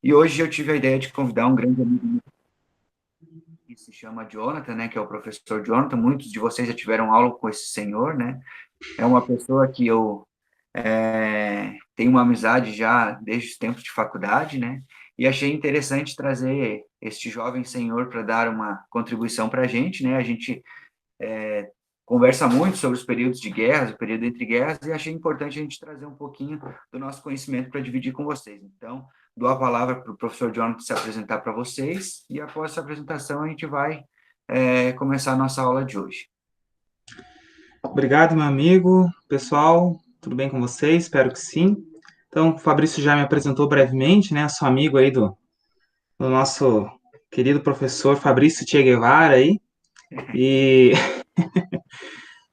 E hoje eu tive a ideia de convidar um grande amigo meu que se chama Jonathan, né, que é o professor Jonathan. Muitos de vocês já tiveram aula com esse senhor, né? É uma pessoa que eu tenho uma amizade já desde os tempos de faculdade, né? E achei interessante trazer este jovem senhor para dar uma contribuição para a gente, né? A gente conversa muito sobre os períodos de guerras, o período entre guerras, e achei importante a gente trazer um pouquinho do nosso conhecimento para dividir com vocês. Então, dou a palavra para o professor Jonathan se apresentar para vocês, e após essa apresentação a gente vai começar a nossa aula de hoje. Obrigado, meu amigo. Pessoal, tudo bem com vocês? Espero que sim. Então, o Fabrício já me apresentou brevemente, né? Sou amigo aí do nosso querido professor Fabrício Che Guevara aí. E,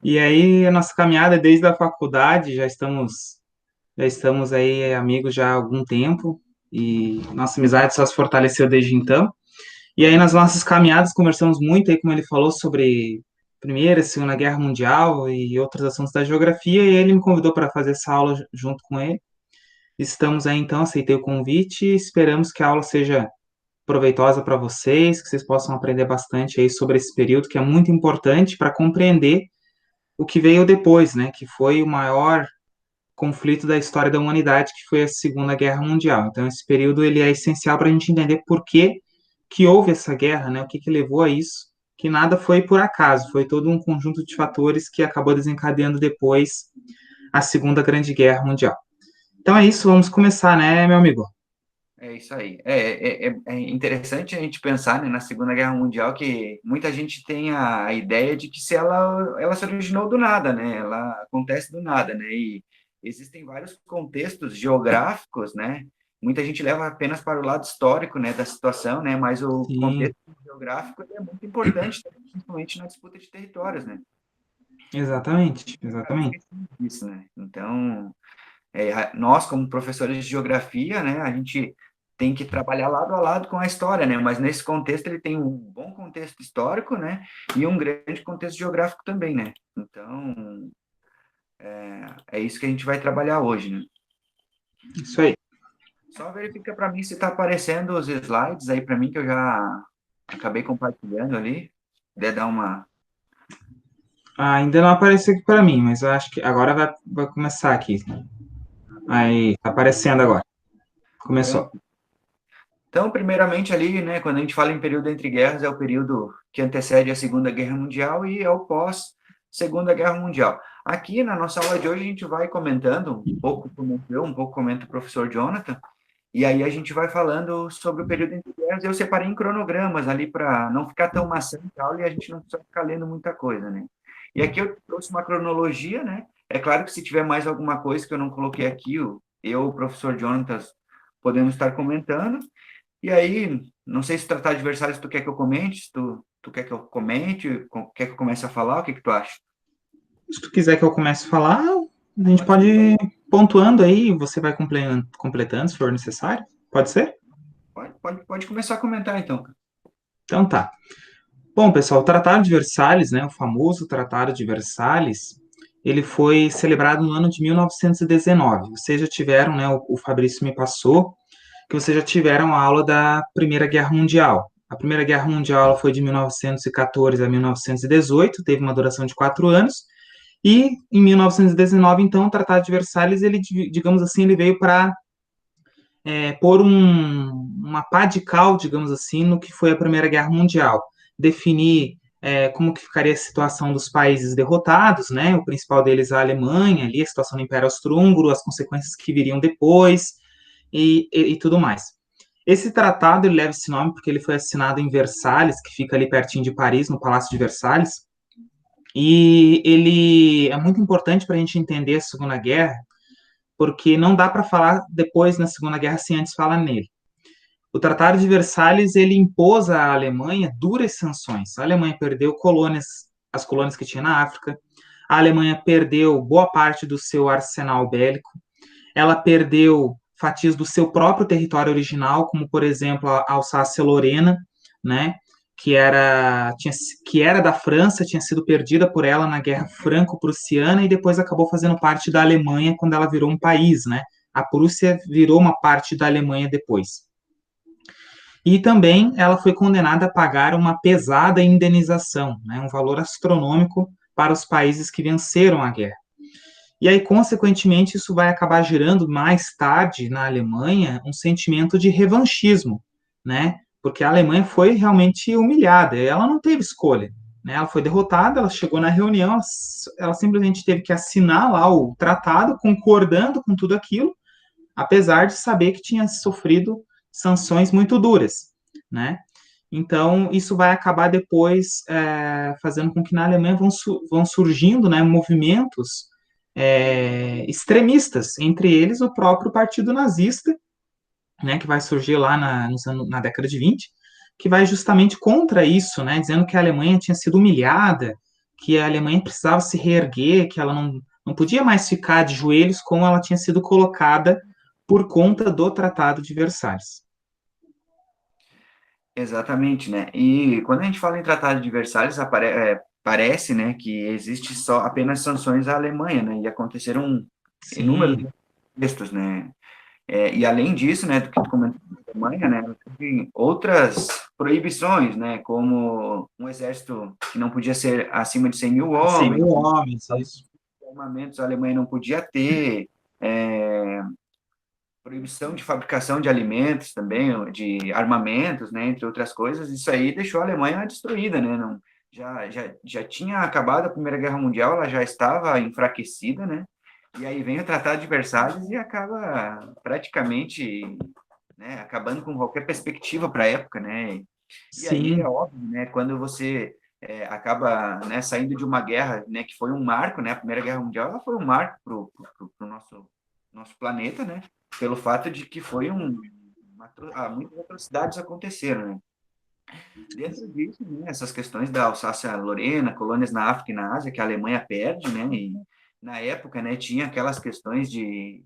e aí, a nossa caminhada desde a faculdade, já estamos aí amigos já há algum tempo. E nossa amizade só se fortaleceu desde então. E aí, nas nossas caminhadas, conversamos muito aí, como ele falou, sobre Primeira e Segunda Guerra Mundial e outros assuntos da geografia, e ele me convidou para fazer essa aula junto com ele. Estamos aí, então, aceitei o convite e esperamos que a aula seja proveitosa para vocês, que vocês possam aprender bastante aí sobre esse período, que é muito importante para compreender o que veio depois, né, que foi o maior conflito da história da humanidade, que foi a Segunda Guerra Mundial. Então, esse período ele é essencial para a gente entender por que houve essa guerra, né? O que levou a isso? Que nada foi por acaso, foi todo um conjunto de fatores que acabou desencadeando depois a Segunda Grande Guerra Mundial. Então é isso, vamos começar, né, meu amigo? É isso aí. É interessante a gente pensar, né, na Segunda Guerra Mundial, que muita gente tem a ideia de que se ela se originou do nada, né? Ela acontece do nada, né? E existem vários contextos geográficos, né? Muita gente leva apenas para o lado histórico, né, da situação, né? Mas o Sim, contexto geográfico ele é muito importante, principalmente na disputa de territórios, né? exatamente, Acaba exatamente. esquecendo disso, né? Então, nós, como professores de geografia, né, a gente tem que trabalhar lado a lado com a história, né? Mas nesse contexto ele tem um bom contexto histórico, né? E um grande contexto geográfico também, né? Então, é isso que a gente vai trabalhar hoje, né? Isso aí. Só verifica para mim se está aparecendo os slides aí para mim, que eu já acabei compartilhando ali. Puder dar uma... Ainda não apareceu aqui para mim, mas eu acho que agora vai começar aqui. Beleza. Aí, tá aparecendo agora. Começou. Tranquilo. Então, primeiramente ali, né, quando a gente fala em período entre guerras, é o período que antecede a Segunda Guerra Mundial e é o pós-Segunda Guerra Mundial. Aqui na nossa aula de hoje a gente vai comentando um pouco como eu, um pouco comenta o professor Jonathan, e aí a gente vai falando sobre o período entre guerras. Eu separei em cronogramas ali para não ficar tão maçante a aula e a gente não precisa ficar lendo muita coisa, né? E aqui eu trouxe uma cronologia, né? É claro que se tiver mais alguma coisa que eu não coloquei aqui, o professor Jonathan, podemos estar comentando. E aí, não sei se tratar adversários tu quer que eu comente, se tu quer que eu comente, quer que eu comece a falar, o que que tu acha? Se tu quiser que eu comece a falar, a gente Pode pode ser? ir pontuando aí, você vai completando se for necessário. Pode ser? Pode começar a comentar, então. Então tá. Bom, pessoal, o Tratado de Versalhes, né, o famoso Tratado de Versalhes, ele foi celebrado no ano de 1919. Vocês já tiveram, né, o Fabrício me passou, que vocês já tiveram a aula da Primeira Guerra Mundial. A Primeira Guerra Mundial ela foi de 1914 a 1918, teve uma duração de 4 anos, e em 1919, então, o Tratado de Versalhes, ele, digamos assim, ele veio para pôr uma pá de cal, digamos assim, no que foi a Primeira Guerra Mundial, definir como que ficaria a situação dos países derrotados, né? O principal deles a Alemanha, ali a situação do Império Austro-Húngaro, as consequências que viriam depois e tudo mais. Esse tratado ele leva esse nome porque ele foi assinado em Versalhes, que fica ali pertinho de Paris, no Palácio de Versalhes, e ele é muito importante para a gente entender a Segunda Guerra, porque não dá para falar depois na Segunda Guerra sem antes falar nele. O Tratado de Versalhes ele impôs à Alemanha duras sanções. A Alemanha perdeu colônias, as colônias que tinha na África. A Alemanha perdeu boa parte do seu arsenal bélico. Ela perdeu fatias do seu próprio território original, como por exemplo a Alsácia-Lorena, né? Que era da França, tinha sido perdida por ela na Guerra Franco-Prussiana e depois acabou fazendo parte da Alemanha quando ela virou um país, né? A Prússia virou uma parte da Alemanha depois. e também ela foi condenada a pagar uma pesada indenização, né, um valor astronômico para os países que venceram a guerra. E aí, consequentemente, isso vai acabar gerando mais tarde na Alemanha um sentimento de revanchismo, né? Porque a Alemanha foi realmente humilhada, ela não teve escolha, né? Ela foi derrotada, ela chegou na reunião, ela simplesmente teve que assinar lá o tratado, concordando com tudo aquilo, apesar de saber que tinha sofrido sanções muito duras, né? Então, isso vai acabar depois fazendo com que na Alemanha vão surgindo, né, movimentos extremistas, entre eles o próprio Partido Nazista, né, que vai surgir lá na década de 20, que vai justamente contra isso, né, dizendo que a Alemanha tinha sido humilhada, que a Alemanha precisava se reerguer, que ela não podia mais ficar de joelhos como ela tinha sido colocada por conta do Tratado de Versalhes. Exatamente, né? E quando a gente fala em Tratado de Versalhes, parece, né, que existe só apenas sanções à Alemanha, né? E aconteceram inúmeros Sim, textos, né? E além disso, né, do que tu comentou da Alemanha, né, tem outras proibições, né, como um exército que não podia ser acima de 100 mil 100 homens, mil homens, isso. armamentos a Alemanha não podia ter, proibição de fabricação de alimentos também, de armamentos, né, entre outras coisas. Isso aí deixou a Alemanha destruída, né, não, já tinha acabado a Primeira Guerra Mundial, ela já estava enfraquecida, né, e aí vem o Tratado de Versalhes e acaba praticamente, né, acabando com qualquer perspectiva para a época, né, e aí é Sim, óbvio, né, quando você acaba, né, saindo de uma guerra, né, que foi um marco, né, a Primeira Guerra Mundial, ela foi um marco para o nosso planeta, né, pelo fato de que foi muitas atrocidades aconteceram, né. Dentro disso, né, essas questões da Alsácia-Lorena, colônias na África e na Ásia, que a Alemanha perde, né, e na época, né, tinha aquelas questões de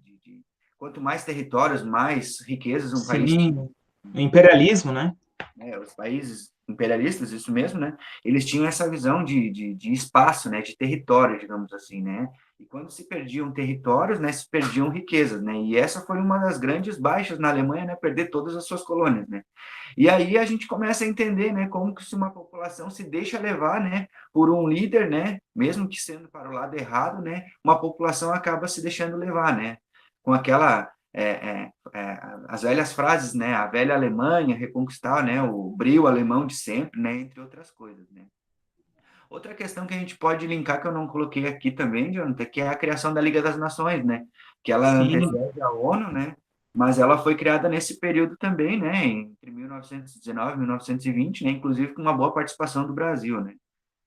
quanto mais territórios, mais riquezas um país tinha, sim. O imperialismo, né? né, os países imperialistas, isso mesmo, né, eles tinham essa visão de espaço, né, de território, digamos assim, né, e quando se perdiam territórios, né, se perdiam riquezas, né, e essa foi uma das grandes baixas na Alemanha, né, perder todas as suas colônias, né. E aí a gente começa a entender, né, como que se uma população se deixa levar, né, por um líder, né, mesmo que sendo para o lado errado, né, uma população acaba se deixando levar, né, com aquela as velhas frases, né, a velha Alemanha reconquistar, né, o brio alemão de sempre, né, entre outras coisas, né. Outra questão que a gente pode linkar que eu não coloquei aqui também, Jonathan, que é a criação da Liga das Nações, né, que ela Sim, antecede a ONU, né, mas ela foi criada nesse período também, né, entre 1919 e 1920, né, inclusive com uma boa participação do Brasil, né,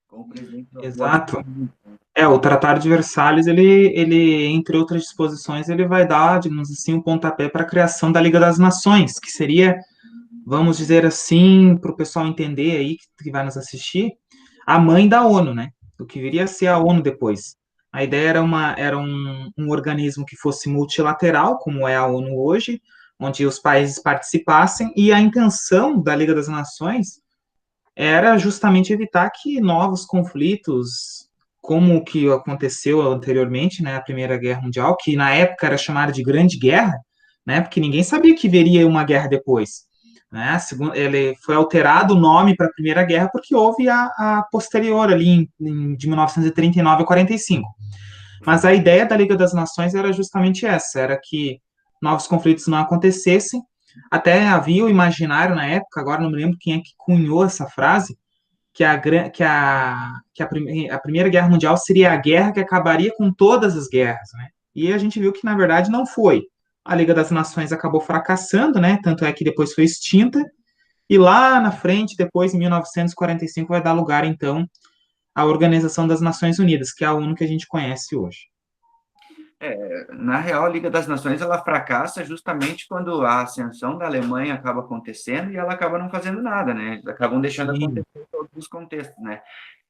com o presidente Oswaldo exato. Cruz. O Tratado de Versalhes, entre outras disposições, ele vai dar, digamos assim, um pontapé para a criação da Liga das Nações, que seria, vamos dizer assim, para o pessoal entender aí, que vai nos assistir, a mãe da ONU, né? O que viria a ser a ONU depois. A ideia era um organismo que fosse multilateral, como é a ONU hoje, onde os países participassem, e a intenção da Liga das Nações era justamente evitar que novos conflitos, como o que aconteceu anteriormente, né, a Primeira Guerra Mundial, que na época era chamada de Grande Guerra, né, porque ninguém sabia que viria uma guerra depois. Né, ele foi alterado o nome para a Primeira Guerra porque houve a posterior ali de 1939 a 45. Mas a ideia da Liga das Nações era justamente essa, era que novos conflitos não acontecessem. Até havia o imaginário na época, agora não me lembro quem é que cunhou essa frase, que a Primeira Guerra Mundial seria a guerra que acabaria com todas as guerras, né? E a gente viu que, na verdade, não foi. A Liga das Nações acabou fracassando, né? Tanto é que depois foi extinta, e lá na frente, depois, em 1945, vai dar lugar, então, à Organização das Nações Unidas, que é a ONU que a gente conhece hoje. Na real, a Liga das Nações ela fracassa justamente quando a ascensão da Alemanha acaba acontecendo e ela acaba não fazendo nada, né? Eles acabam deixando Sim, acontecer em todos os contextos, né?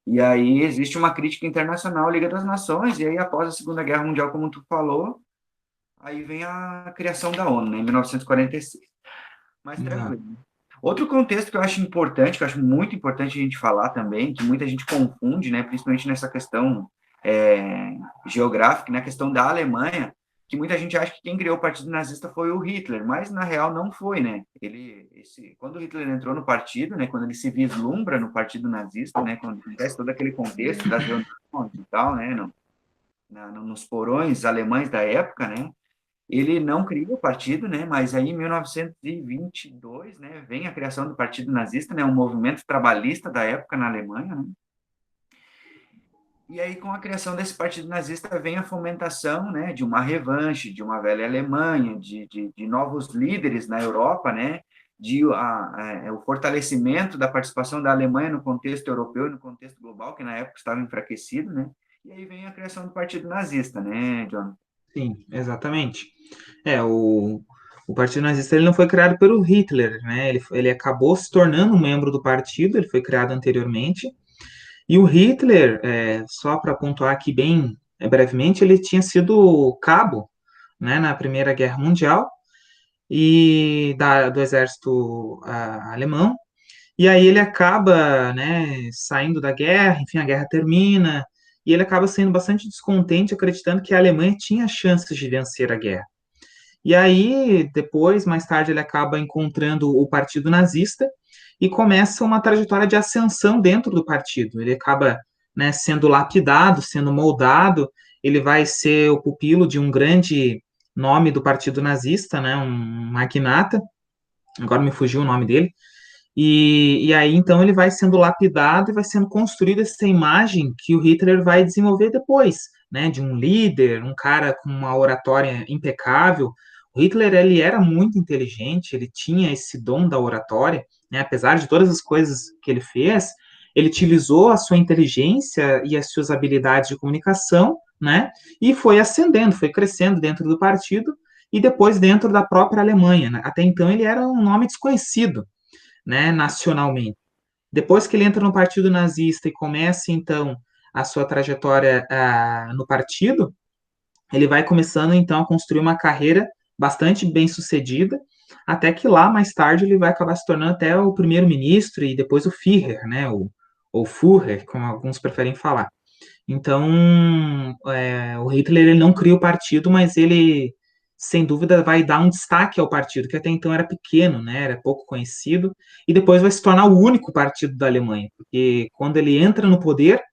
E aí existe uma crítica internacional à Liga das Nações, e aí após a Segunda Guerra Mundial, como tu falou, aí vem a criação da ONU, né, em 1946. Mas exato. tranquilo. Outro contexto que eu acho importante, que eu acho muito importante a gente falar também, que muita gente confunde, né, principalmente nessa questão geográfica, na questão da Alemanha, que muita gente acha que quem criou o Partido Nazista foi o Hitler, mas na real não foi, né? Quando o Hitler entrou no partido, né, quando ele se vislumbra no Partido Nazista, né, quando acontece todo aquele contexto das reuniões e tal, né, nos porões alemães da época, né, ele não cria o partido, né, mas aí em 1922, né, vem a criação do Partido Nazista, né, um movimento trabalhista da época na Alemanha, né. E aí, com a criação desse partido nazista, vem a fomentação, né, de uma revanche, de uma velha Alemanha, de novos líderes na Europa, né, o fortalecimento da participação da Alemanha no contexto europeu e no contexto global, que na época estava enfraquecido, né, e aí vem a criação do partido nazista, né, John? Sim, exatamente. O Partido Nazista ele não foi criado pelo Hitler, né? Ele acabou se tornando um membro do partido, ele foi criado anteriormente. E o Hitler, só para pontuar aqui bem brevemente, ele tinha sido cabo, né, na Primeira Guerra Mundial e do exército alemão. E aí ele acaba, né, saindo da guerra, enfim, a guerra termina, e ele acaba sendo bastante descontente, acreditando que a Alemanha tinha chances de vencer a guerra. E aí, depois, mais tarde, ele acaba encontrando o Partido Nazista e começa uma trajetória de ascensão dentro do partido. Ele acaba, né, sendo lapidado, sendo moldado, ele vai ser o pupilo de um grande nome do Partido Nazista, né, um magnata, agora me fugiu o nome dele, e aí, então, ele vai sendo lapidado e vai sendo construída essa imagem que o Hitler vai desenvolver depois, né, de um líder, um cara com uma oratória impecável. O Hitler, ele era muito inteligente, ele tinha esse dom da oratória, né, apesar de todas as coisas que ele fez, ele utilizou a sua inteligência e as suas habilidades de comunicação, né, e foi ascendendo, foi crescendo dentro do partido e depois dentro da própria Alemanha, né? Até então ele era um nome desconhecido, né, nacionalmente. Depois que ele entra no Partido Nazista e começa, então, a sua trajetória no partido, ele vai começando, então, a construir uma carreira bastante bem sucedida, até que lá, mais tarde, ele vai acabar se tornando até o primeiro-ministro e depois o Führer, né, ou Führer, como alguns preferem falar. Então, o Hitler ele não cria o partido, mas ele, sem dúvida, vai dar um destaque ao partido, que até então era pequeno, né, era pouco conhecido, e depois vai se tornar o único partido da Alemanha, porque quando ele entra no poder,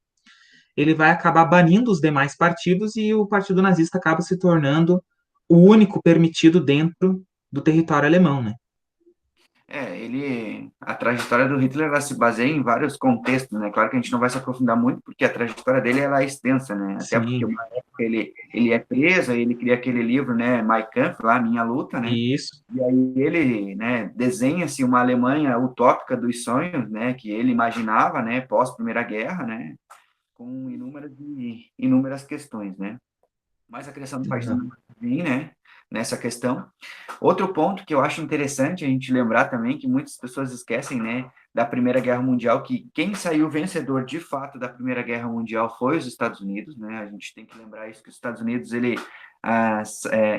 ele vai acabar banindo os demais partidos e o Partido Nazista acaba se tornando o único permitido dentro do território alemão, né? A trajetória do Hitler, ela se baseia em vários contextos, né? Claro que a gente não vai se aprofundar muito, porque a trajetória dele, ela é extensa, né? Até porque Sim, uma época ele é preso, aí ele cria aquele livro, né? Mein Kampf, lá, Minha Luta, né? isso. E aí ele, né, desenha-se uma Alemanha utópica dos sonhos, né? Que ele imaginava, né? Pós Primeira Guerra, né? Com inúmeras questões, né? Mas a criação do partido Exato. não vem, né? Nessa questão. Outro ponto que eu acho interessante a gente lembrar também, que muitas pessoas esquecem, né, da Primeira Guerra Mundial, que quem saiu vencedor de fato da Primeira Guerra Mundial foi os Estados Unidos, né? A gente tem que lembrar isso, que os Estados Unidos, ele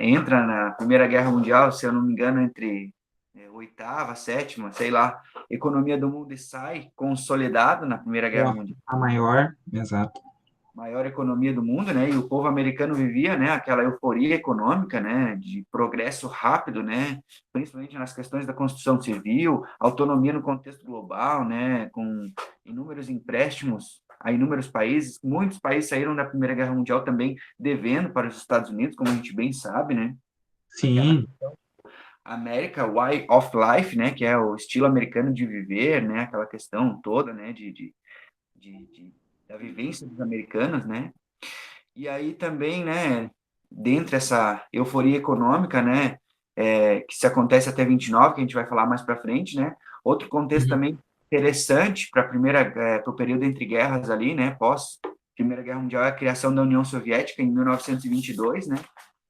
entra na Primeira Guerra Mundial, se eu não me engano, entre oitava, sétima, sei lá, economia do mundo, e sai consolidado na Primeira Guerra Mundial, A maior, exato. maior economia do mundo, né? E o povo americano vivia, né, aquela euforia econômica, né, de progresso rápido, né, principalmente nas questões da construção civil, autonomia no contexto global, né, com inúmeros empréstimos a inúmeros países. Muitos países saíram da Primeira Guerra Mundial também devendo para os Estados Unidos, como a gente bem sabe, né? Aquela Sim, America Way of Life, né, que é o estilo americano de viver, né, aquela questão toda, né, da vivência dos americanos, né? E aí também, né, dentre essa euforia econômica, né, que se acontece até 29, que a gente vai falar mais para frente, né? Outro contexto uhum, também interessante para para o período entre guerras ali, né, pós Primeira Guerra Mundial, é a criação da União Soviética em 1922, né?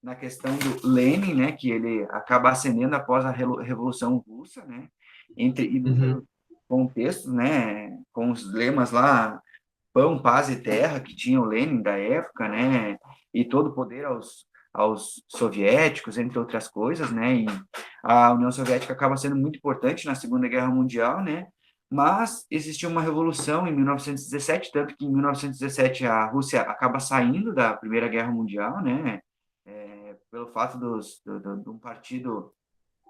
Na questão do Lenin, né, que ele acaba ascendendo após a Revolução Russa, né? Entre uhum. inúmeros contextos, né, com os lemas lá Pão, Paz e Terra, que tinha o Lenin da época, né? E todo o poder aos soviéticos, entre outras coisas, né? E a União Soviética acaba sendo muito importante na Segunda Guerra Mundial, né? Mas existiu uma revolução em 1917, tanto que em 1917 a Rússia acaba saindo da Primeira Guerra Mundial, né? pelo fato de um partido,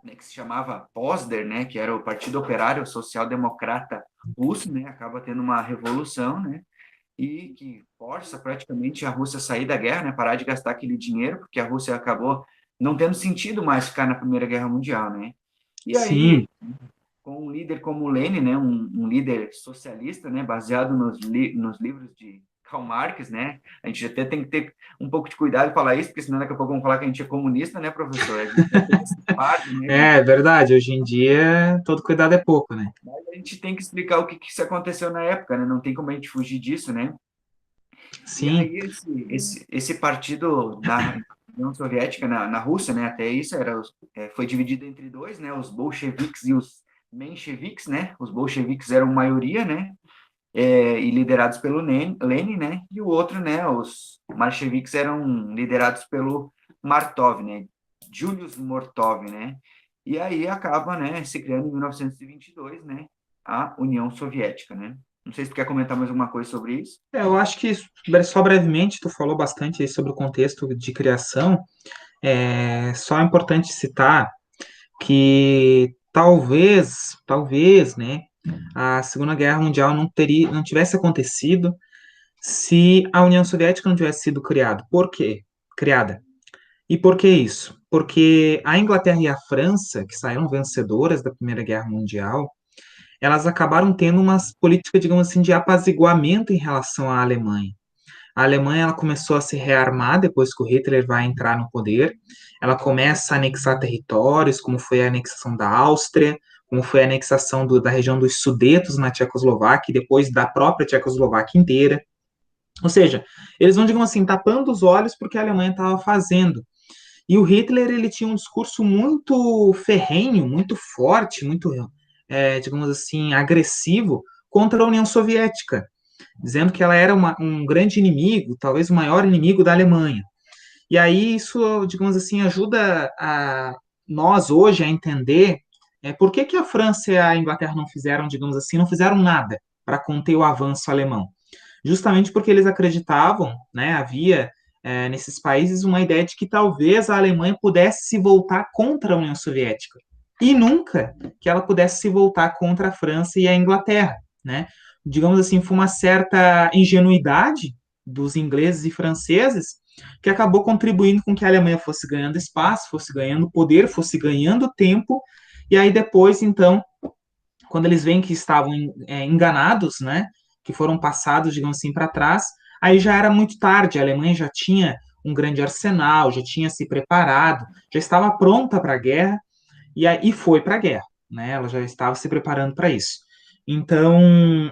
né, que se chamava POSDER, né, que era o Partido Operário Social Democrata Russo, né, acaba tendo uma revolução, né, e que força praticamente a Rússia a sair da guerra, né, parar de gastar aquele dinheiro, porque a Rússia acabou não tendo sentido mais ficar na Primeira Guerra Mundial, né. E aí, Sim, com um líder como Lenin, né, um líder socialista, né, baseado nos livros de Karl Marx, né, a gente até tem que ter um pouco de cuidado de falar isso, porque senão daqui a pouco vão falar que a gente é comunista, né, professor? A gente tem que ter esse fardo, né, é verdade. Hoje em dia, todo cuidado é pouco, né? mas a gente tem que explicar o que que isso aconteceu na época, né, não tem como a gente fugir disso, né? E Sim, aí esse partido da União Soviética na Rússia, né, até isso foi dividido entre dois, né, os bolcheviques e os mencheviques, né? Os bolcheviques eram maioria, né? E liderados pelo Lenin, né? E o outro, né? Os marcheviques eram liderados pelo Martov, né? Julius Mortov, né? E aí acaba, né, se criando em 1922, né, a União Soviética, né? Não sei se tu quer comentar mais alguma coisa sobre isso. eu acho que só brevemente tu falou bastante aí sobre o contexto de criação. Só é importante citar que talvez, né, a Segunda Guerra Mundial não tivesse acontecido se a União Soviética não tivesse sido criada. Por quê? Criada. E por que isso? Porque a Inglaterra e a França, que saíram vencedoras da Primeira Guerra Mundial, elas acabaram tendo uma política, digamos assim, de apaziguamento em relação à Alemanha. A Alemanha ela começou a se rearmar depois que o Hitler vai entrar no poder. Ela começa a anexar territórios, como foi a anexação da Áustria, como foi a anexação da região dos Sudetos na Tchecoslováquia e depois da própria Tchecoslováquia inteira. Ou seja, eles vão, digamos assim, tapando os olhos porque a Alemanha estava fazendo. E o Hitler ele tinha um discurso muito ferrenho, muito forte, muito, digamos assim, agressivo contra a União Soviética, dizendo que ela era um grande inimigo, talvez o maior inimigo da Alemanha. E aí isso, digamos assim, ajuda a nós hoje a entender por que que a França e a Inglaterra não fizeram, digamos assim, não fizeram nada para conter o avanço alemão. Justamente porque eles acreditavam, né, havia nesses países uma ideia de que talvez a Alemanha pudesse se voltar contra a União Soviética e nunca que ela pudesse se voltar contra a França e a Inglaterra, né? Digamos assim, foi uma certa ingenuidade dos ingleses e franceses que acabou contribuindo com que a Alemanha fosse ganhando espaço, fosse ganhando poder, fosse ganhando tempo, e aí depois, então, quando eles veem que estavam enganados, né, que foram passados, digamos assim, para trás, aí já era muito tarde, a Alemanha já tinha um grande arsenal, já tinha se preparado, já estava pronta para a guerra, e aí foi para a guerra, né, ela já estava se preparando para isso. Então,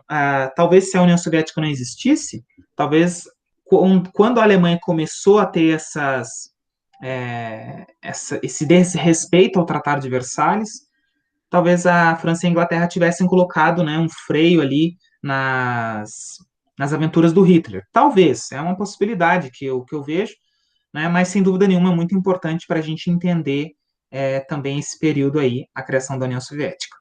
talvez se a União Soviética não existisse, talvez quando a Alemanha começou a ter esse desrespeito ao Tratado de Versalhes, talvez a França e a Inglaterra tivessem colocado, né, um freio ali nas aventuras do Hitler. Talvez, é uma possibilidade que eu vejo, né, mas sem dúvida nenhuma é muito importante para a gente entender também esse período aí, a criação da União Soviética.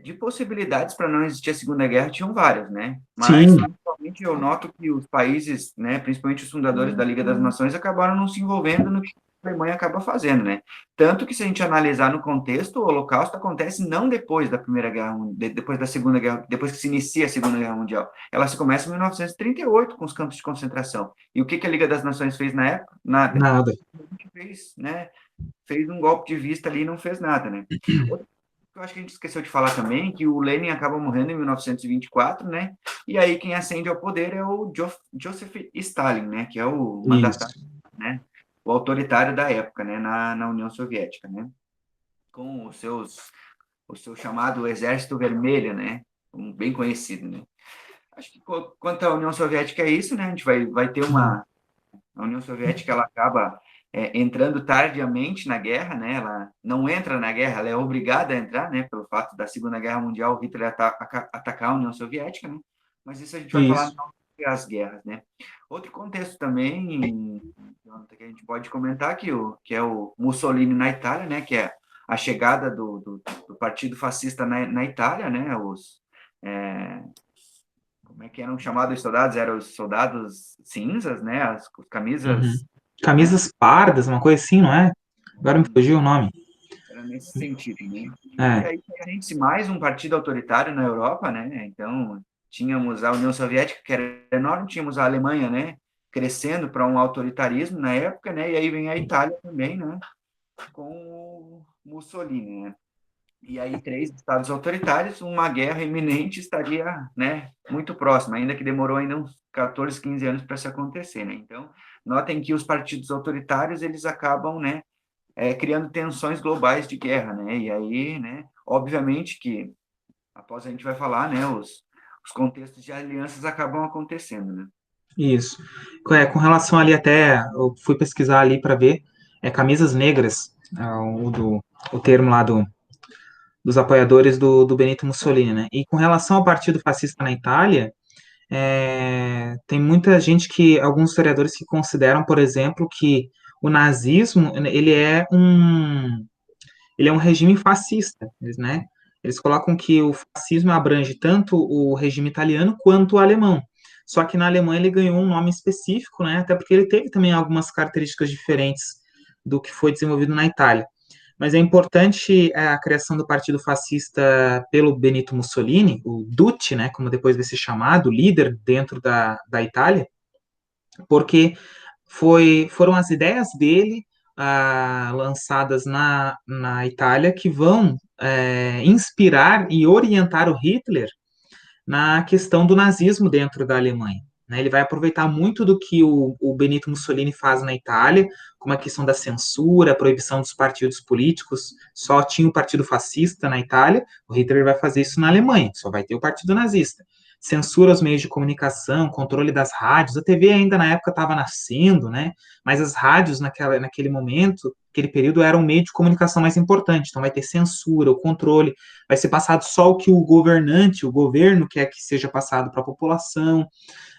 De possibilidades para não existir a Segunda Guerra tinham várias, né? Mas, Sim, principalmente, eu noto que os países, né, principalmente os fundadores da Liga das Nações, acabaram não se envolvendo no que a Alemanha acaba fazendo, né? Tanto que, se a gente analisar no contexto, o Holocausto acontece não depois da Primeira Guerra, depois da Segunda Guerra, depois que se inicia a Segunda Guerra Mundial. Ela se começa em 1938, com os campos de concentração. E o que que a Liga das Nações fez na época? Nada. nada. A gente fez, né? Fez um golpe de vista ali e não fez nada, né? Eu acho que a gente esqueceu de falar também que o Lenin acaba morrendo em 1924, né? E aí quem ascende ao poder é o Joseph Stalin, né? Que é o mandatário, Isso, né? O autoritário da época, né? Na União Soviética, né? Com o seu chamado Exército Vermelho, né? Bem conhecido, né? Acho que quanto à União Soviética é isso, né? A gente vai ter a União Soviética ela acaba entrando tardiamente na guerra, né? Ela não entra na guerra, ela é obrigada a entrar, né? Pelo fato da Segunda Guerra Mundial, Hitler atacar a União Soviética, né? Mas isso a gente vai falar isso. não sobre as guerras, né? Outro contexto também que a gente pode comentar que é o Mussolini na Itália, né? Que é a chegada do Partido Fascista na Itália, né? É, como é que eram chamados os soldados? Eram os soldados cinzas, né? As camisas Uhum. Camisas pardas, uma coisa assim, não é? Agora me fugiu o nome. Era nesse sentido, né? E É, aí, tem mais um partido autoritário na Europa, né? Então, tínhamos a União Soviética, que era enorme, tínhamos a Alemanha, né? Crescendo para um autoritarismo na época, né? E aí vem a Itália também, né? Com o Mussolini, né? E aí, três estados autoritários, uma guerra iminente estaria, né, muito próxima, ainda que demorou ainda uns 14, 15 anos para isso acontecer, né? Então, notem que os partidos autoritários, eles acabam, né, criando tensões globais de guerra, né? E aí, né, obviamente que, após a gente vai falar, né, os contextos de alianças acabam acontecendo, né? isso. Com relação ali até, eu fui pesquisar ali para ver, camisas negras, o termo lá dos apoiadores do Benito Mussolini, né? E com relação ao Partido Fascista na Itália, tem muita gente alguns historiadores que consideram, por exemplo, que o nazismo, ele é um regime fascista, né? Eles colocam que o fascismo abrange tanto o regime italiano quanto o alemão. Só que na Alemanha ele ganhou um nome específico, né? Até porque ele teve também algumas características diferentes do que foi desenvolvido na Itália. Mas é importante a criação do Partido Fascista pelo Benito Mussolini, o Duce, né, como depois vai ser chamado, líder dentro da Itália, porque foram as ideias dele lançadas na Itália que vão inspirar e orientar o Hitler na questão do nazismo dentro da Alemanha. Né? Ele vai aproveitar muito do que o Benito Mussolini faz na Itália, como a questão da censura, a proibição dos partidos políticos. Só tinha o partido fascista na Itália, o Hitler vai fazer isso na Alemanha, só vai ter o partido nazista. Censura aos meios de comunicação, controle das rádios. A TV ainda na época estava nascendo, né? Mas as rádios naquele momento, aquele período, eram o meio de comunicação mais importante. Então vai ter censura, o controle, vai ser passado só o que o governante, o governo quer que seja passado para a população,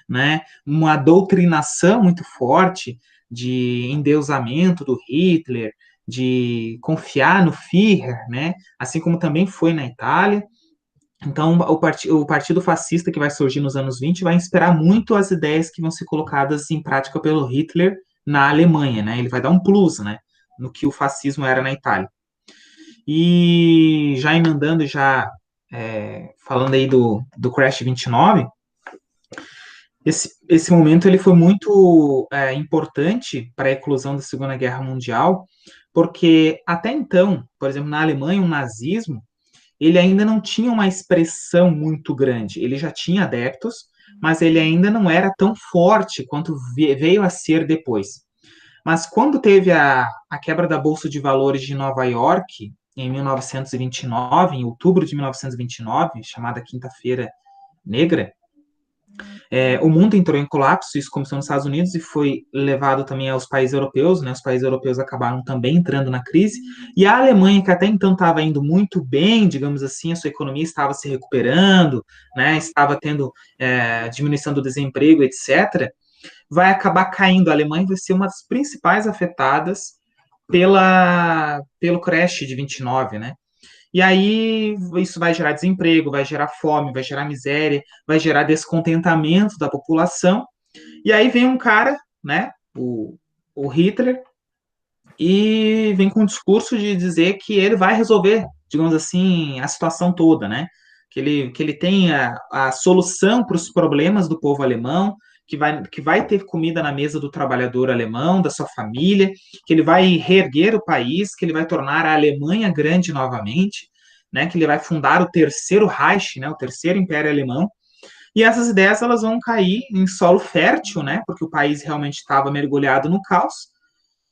né? Uma doutrinação muito forte de endeusamento do Hitler, de confiar no Führer, né? Assim como também foi na Itália. Então, o partido fascista que vai surgir nos anos 20 vai inspirar muito as ideias que vão ser colocadas em prática pelo Hitler na Alemanha, né? Ele vai dar um plus, né? No que o fascismo era na Itália. E já emendando, falando aí do Crash 29, esse momento ele foi muito importante para a eclosão da Segunda Guerra Mundial, porque até então, por exemplo, na Alemanha, o nazismo ele ainda não tinha uma expressão muito grande. Ele já tinha adeptos, mas ele ainda não era tão forte quanto veio a ser depois. Mas quando teve a quebra da Bolsa de Valores de Nova York, em 1929, em outubro de 1929, chamada Quinta-feira Negra, o mundo entrou em colapso, isso começou nos Estados Unidos e foi levado também aos países europeus, né? Os países europeus acabaram também entrando na crise, e a Alemanha, que até então estava indo muito bem, digamos assim, a sua economia estava se recuperando, né? Estava tendo diminuição do desemprego, etc., vai acabar caindo. A Alemanha vai ser uma das principais afetadas pelo crash de 29, né? E aí isso vai gerar desemprego, vai gerar fome, vai gerar miséria, vai gerar descontentamento da população. E aí vem um cara, né, o Hitler, e vem com um discurso de dizer que ele vai resolver, digamos assim, a situação toda, né? Que ele tem a solução para os problemas do povo alemão, que vai ter comida na mesa do trabalhador alemão, da sua família, que ele vai reerguer o país, que ele vai tornar a Alemanha grande novamente, né? Que ele vai fundar o terceiro Reich, né? O terceiro Império Alemão. E essas ideias elas vão cair em solo fértil, né? Porque o país realmente estava mergulhado no caos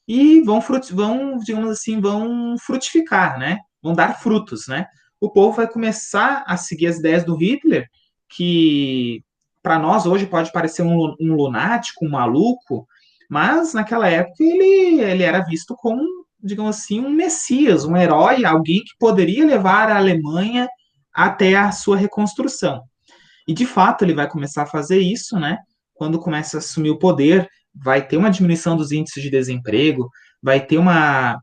e vão, digamos assim, vão frutificar, né? Vão dar frutos, né? O povo vai começar a seguir as ideias do Hitler, que para nós hoje pode parecer um lunático, um maluco, mas naquela época ele era visto como, digamos assim, um messias, um herói, alguém que poderia levar a Alemanha até a sua reconstrução. E de fato ele vai começar a fazer isso, né? Quando começa a assumir o poder, vai ter uma diminuição dos índices de desemprego, vai ter uma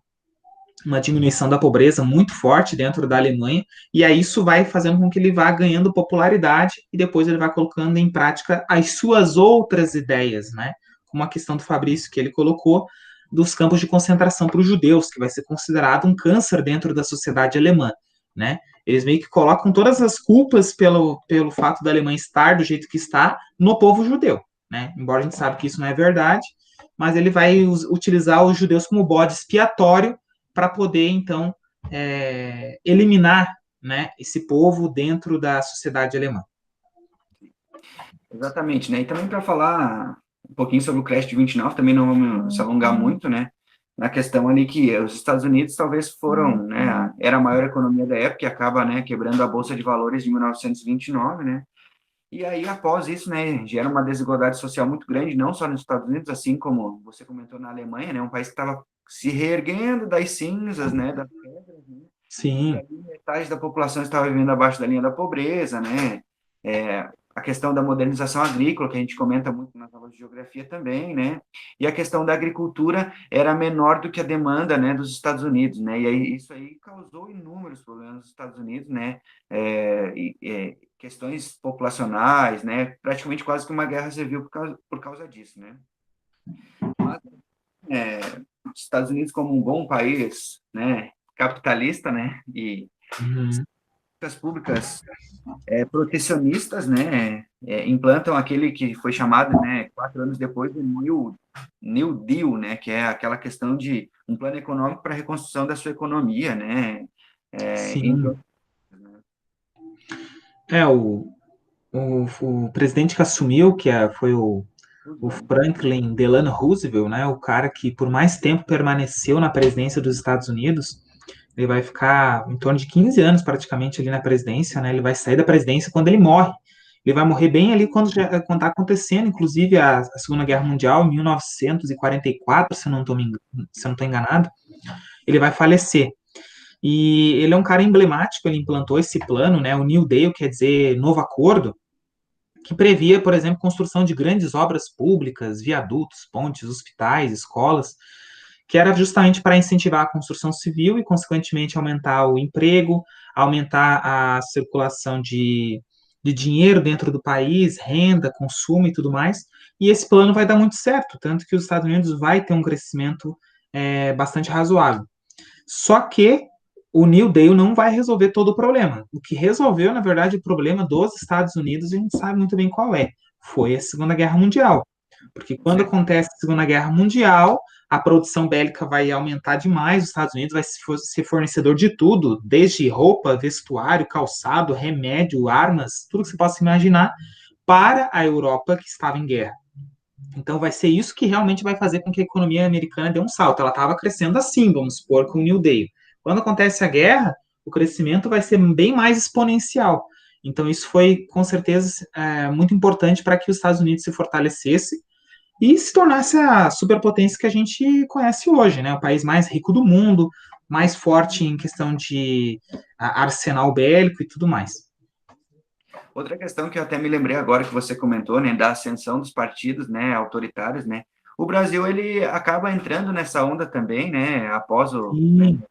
diminuição da pobreza muito forte dentro da Alemanha, e aí isso vai fazendo com que ele vá ganhando popularidade e depois ele vai colocando em prática as suas outras ideias, né? como a questão do Fabrício que ele colocou, dos campos de concentração para os judeus, que vai ser considerado um câncer dentro da sociedade alemã, né? Eles meio que colocam todas as culpas pelo fato da Alemanha estar do jeito que está no povo judeu, né? Embora a gente saiba que isso não é verdade, mas ele vai utilizar os judeus como bode expiatório para poder, então, eliminar, né, esse povo dentro da sociedade alemã. Exatamente, né? E também para falar um pouquinho sobre o Crash de 29, também não vamos se alongar muito, né? Na questão ali que os Estados Unidos talvez foram, né? Era a maior economia da época e acaba, né? Quebrando a Bolsa de Valores de 1929, né? E aí, após isso, né? Gera uma desigualdade social muito grande, não só nos Estados Unidos, assim como você comentou na Alemanha, né? Um país que estava se reerguendo das cinzas, né? Das pedras, né? E Sim, aí metade da população estava vivendo abaixo da linha da pobreza, né? A questão da modernização agrícola, que a gente comenta muito nas aulas de geografia também, né? E a questão da agricultura era menor do que a demanda, né, dos Estados Unidos, né? E aí isso aí causou inúmeros problemas nos Estados Unidos, né? Questões populacionais, né? Praticamente quase que uma guerra civil por causa disso, né? Mas é, os Estados Unidos como um bom país, né? Capitalista, né? E uhum, políticas públicas protecionistas, né, implantam aquele que foi chamado, né, 4 anos depois, do New Deal, né, que é aquela questão de um plano econômico para a reconstrução da sua economia, né, entre sim. outros, né. É, o presidente que assumiu, foi o Franklin Delano Roosevelt, né, o cara que por mais tempo permaneceu na presidência dos Estados Unidos. Ele vai ficar em torno de 15 anos praticamente ali na presidência, né? Ele vai sair da presidência quando ele morre. Ele vai morrer bem ali quando está acontecendo, inclusive, a Segunda Guerra Mundial, em 1944, se eu não estou enganado. Ele vai falecer. E ele é um cara emblemático, ele implantou esse plano, né? O New Deal, quer dizer novo acordo, que previa, por exemplo, construção de grandes obras públicas, viadutos, pontes, hospitais, escolas, que era justamente para incentivar a construção civil e, consequentemente, aumentar o emprego, aumentar a circulação de dinheiro dentro do país, renda, consumo e tudo mais. E esse plano vai dar muito certo, tanto que os Estados Unidos vai ter um crescimento bastante razoável. Só que o New Deal não vai resolver todo o problema. O que resolveu, na verdade, o problema dos Estados Unidos, a gente sabe muito bem qual é. Foi a Segunda Guerra Mundial. Porque quando Certo. acontece a Segunda Guerra Mundial, a produção bélica vai aumentar demais, os Estados Unidos vai ser fornecedor de tudo, desde roupa, vestuário, calçado, remédio, armas, tudo que você possa imaginar, para a Europa que estava em guerra. Então vai ser isso que realmente vai fazer com que a economia americana dê um salto. Ela estava crescendo assim, vamos supor, com o New Deal. Quando acontece a guerra, o crescimento vai ser bem mais exponencial. Então isso foi, com certeza, muito importante para que os Estados Unidos se fortalecesse e se tornasse a superpotência que a gente conhece hoje, né? O país mais rico do mundo, mais forte em questão de arsenal bélico e tudo mais. Outra questão que eu até me lembrei agora que você comentou, né, da ascensão dos partidos, né, autoritários, né, o Brasil, ele acaba entrando nessa onda também, né, após né, Sim,